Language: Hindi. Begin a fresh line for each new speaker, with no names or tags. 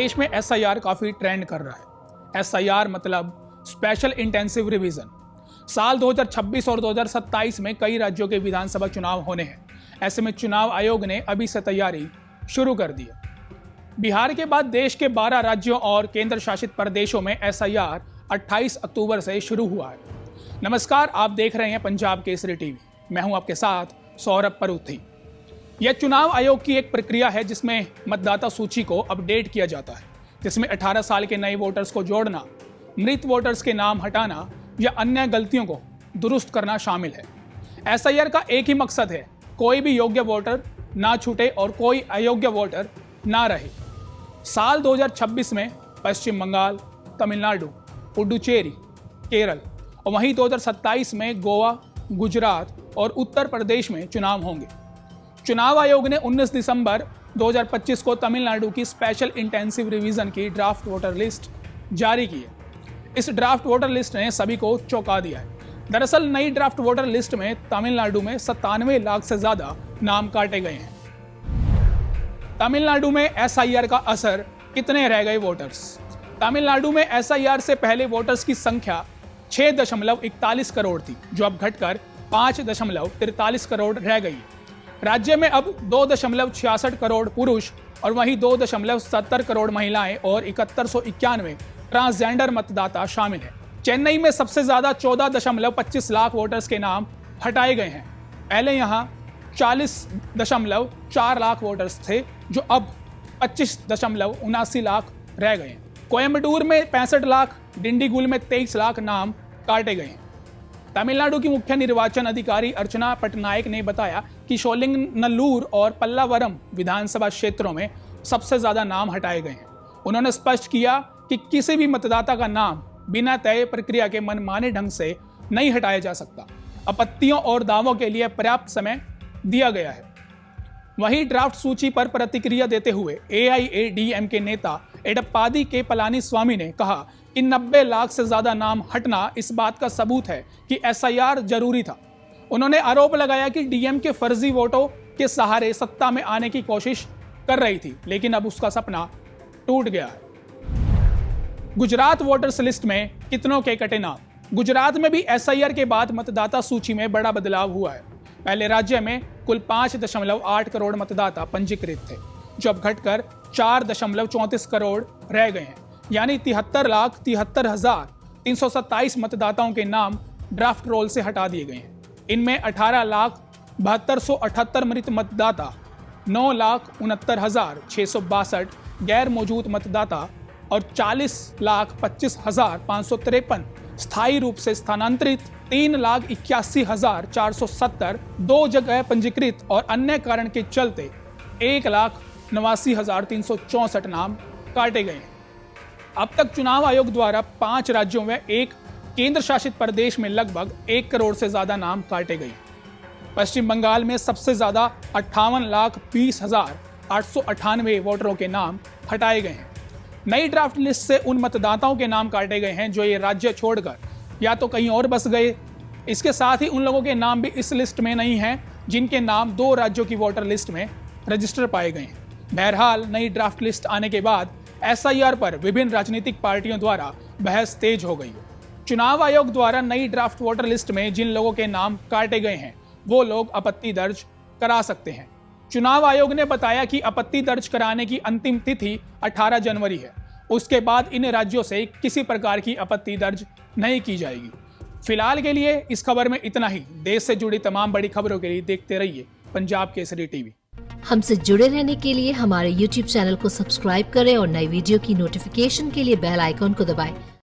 देश में एसआईआर काफी ट्रेंड कर रहा है। एसआईआर मतलब स्पेशल इंटेंसिव रिवीजन। साल 2026 और 2027 में कई राज्यों के विधानसभा चुनाव होने हैं। ऐसे में चुनाव आयोग ने अभी से तैयारी शुरू कर दी है। बिहार के बाद देश के 12 राज्यों और केंद्र शासित प्रदेशों में एसआईआर 28 अक्टूबर से शुरू हुआ है। नमस्कार, आप देख रहे हैं पंजाब केसरी टीवी। मैं हूं आपके साथ सौरभ परूथी। यह चुनाव आयोग की एक प्रक्रिया है जिसमें मतदाता सूची को अपडेट किया जाता है, जिसमें 18 साल के नए वोटर्स को जोड़ना, मृत वोटर्स के नाम हटाना या अन्य गलतियों को दुरुस्त करना शामिल है। एसआईआर का एक ही मकसद है, कोई भी योग्य वोटर ना छूटे और कोई अयोग्य वोटर ना रहे। साल 2026 में पश्चिम बंगाल, तमिलनाडु, पुडुचेरी, केरल और वहीं 2027 में गोवा, गुजरात और उत्तर प्रदेश में चुनाव होंगे। चुनाव आयोग ने 19 दिसंबर 2025 को तमिलनाडु की स्पेशल इंटेंसिव रिवीजन की ड्राफ्ट वोटर लिस्ट जारी की है। इस ड्राफ्ट वोटर लिस्ट ने सभी को चौंका दिया है। दरअसल नई ड्राफ्ट वोटर लिस्ट में तमिलनाडु में 97 लाख से ज्यादा नाम काटे गए हैं। तमिलनाडु में एसआईआर का असर, कितने रह गए वोटर्स? तमिलनाडु में एसआईआर से पहले वोटर्स की संख्या 6.41 करोड़ थी, जो अब घटकर 5.43 करोड़ रह गई है। राज्य में अब 2.66 करोड़ पुरुष और वहीं 2.70 करोड़ महिलाएं और 7191 ट्रांसजेंडर मतदाता शामिल हैं। चेन्नई में सबसे ज्यादा 14.25 लाख वोटर्स के नाम हटाए गए हैं। पहले यहां 40.4 लाख वोटर्स थे, जो अब 25.79 लाख रह गए हैं। कोयम्बटूर में 65 लाख, डिंडीगुल में 23 लाख नाम काटे गए हैं। तमिलनाडु की मुख्य निर्वाचन अधिकारी अर्चना पटनायक ने बताया कि सोलिंगनल्लूर और पल्लावरम विधानसभा क्षेत्रों में सबसे ज्यादा नाम हटाए गए हैं। उन्होंने स्पष्ट किया कि किसी भी मतदाता का नाम बिना तय प्रक्रिया के मनमाने ढंग से नहीं हटाया जा सकता। आपत्तियों और दावों के लिए पर्याप्त समय दिया गया है। वहीं ड्राफ्ट सूची पर प्रतिक्रिया देते हुए एआईएडीएमके नेता एडप्पादी के पलानीस्वामी ने कहा कि 90 लाख से ज्यादा नाम हटना इस बात का सबूत है कि एसआईआर जरूरी था। उन्होंने आरोप लगाया कि डीएमके फर्जी वोटों के सहारे सत्ता में आने की कोशिश कर रही थी, लेकिन अब उसका सपना टूट गया है। गुजरात वोटर्स लिस्ट में कितनों के कटे नाम? गुजरात में भी एसआईआर के बाद मतदाता सूची में बड़ा बदलाव हुआ है। पहले राज्य में कुल 5.8 करोड़ मतदाता पंजीकृत थे, जो अब घटकर 4.34 करोड़ रह गए हैं। यानी 73,73,327 मतदाताओं के नाम ड्राफ्ट रोल से हटा दिए गए हैं। इनमें 18,72,78 मृत मतदाता, 9,69,662 गैर मौजूद मतदाता और 40,25,553 स्थायी रूप से स्थानांतरित, 3,81,470 दो जगह पंजीकृत और अन्य कारण के चलते 1,89,364 नाम काटे गए हैं। अब तक चुनाव आयोग द्वारा 5 राज्यों में एक केंद्र शासित प्रदेश में लगभग 1 करोड़ से ज्यादा नाम काटे गए। पश्चिम बंगाल में सबसे ज्यादा 58,20,898 वोटरों के नाम हटाए गए हैं। नई ड्राफ्ट लिस्ट से उन मतदाताओं के नाम काटे गए हैं जो ये राज्य छोड़कर या तो कहीं और बस गए। इसके साथ ही उन लोगों के नाम भी इस लिस्ट में नहीं हैं जिनके नाम 2 राज्यों की वोटर लिस्ट में रजिस्टर पाए गए हैं। बहरहाल नई ड्राफ्ट लिस्ट आने के बाद एसआईआर पर विभिन्न राजनीतिक पार्टियों द्वारा बहस तेज हो गई है। चुनाव आयोग द्वारा नई ड्राफ्ट वोटर लिस्ट में जिन लोगों के नाम काटे गए हैं वो लोग आपत्ति दर्ज करा सकते हैं। चुनाव आयोग ने बताया कि आपत्ति दर्ज कराने की अंतिम तिथि 18 जनवरी है। उसके बाद इन राज्यों से किसी प्रकार की आपत्ति दर्ज नहीं की जाएगी। फिलहाल के लिए इस खबर में इतना ही। देश से जुड़ी तमाम बड़ी खबरों के लिए देखते रहिए पंजाब केसरी टीवी।
हमसे जुड़े रहने के लिए हमारे YouTube चैनल को सब्सक्राइब करें और नई वीडियो की नोटिफिकेशन के लिए बेल आइकॉन को दबाएं।